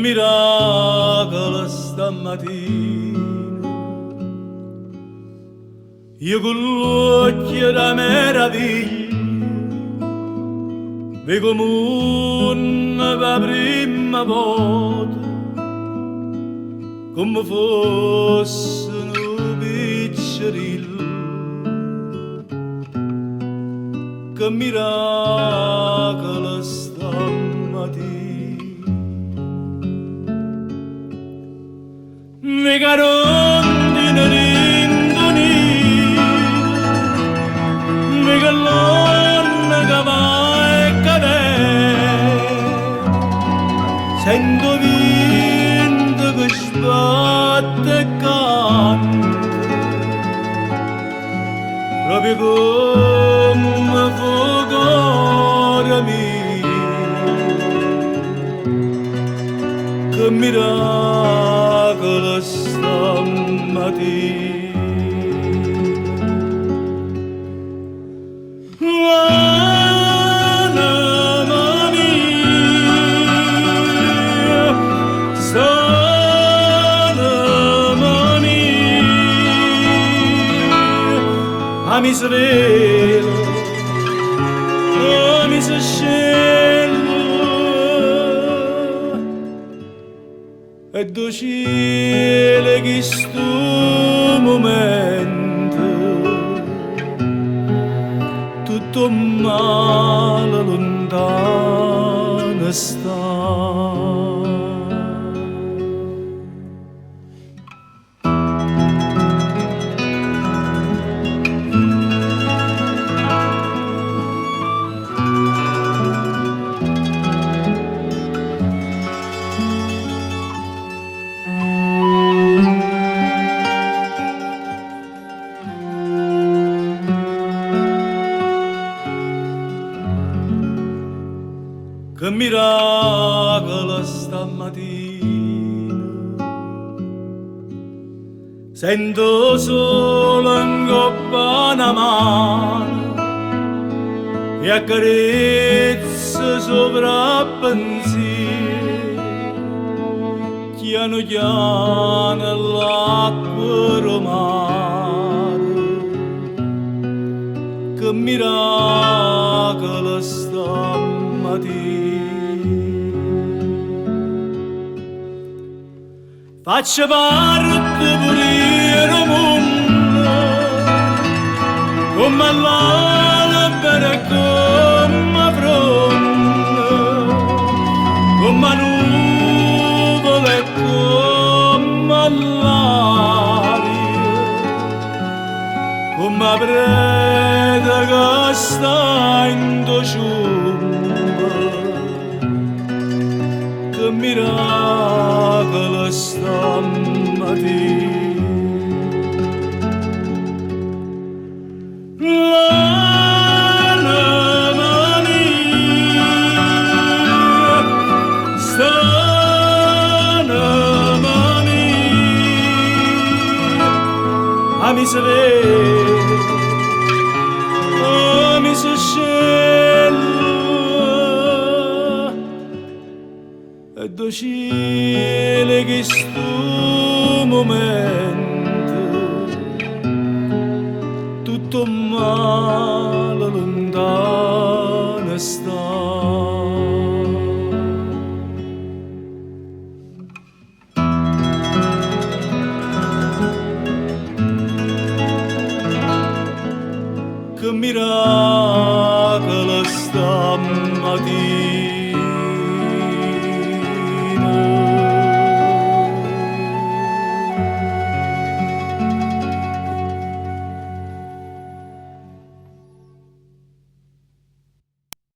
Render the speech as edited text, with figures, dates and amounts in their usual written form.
miracolo stamattina, io con l'occhio da meraviglia vedo come per prima volta, come fosse un piccirillo, che miracolo stamattina. Mi carondi nell'indonina, mi callonna che va e cade, sento vento che sbatte e canta, proprio come fuoco mio, che miracolo stamattina. L'anima mia, s'anima mia, mi svelo, mi scelgo, e docile che sto momento tutto male lontano sta. Che miracolo stamattina, sento solo in coppa una mano e accarezza sopra pensiero, piano piano l'acqua romana. Che miracolo stamattina. Faccio parte pure io mondo, come l'albero e come fronda, come nuvole e come l'aria, come preda che sta in ciumba. Che miracolo stamattina. L'anima mia, st'anima mia, mi sveglia, mi sceglie, e docile che sto momento tutto male lontano sta.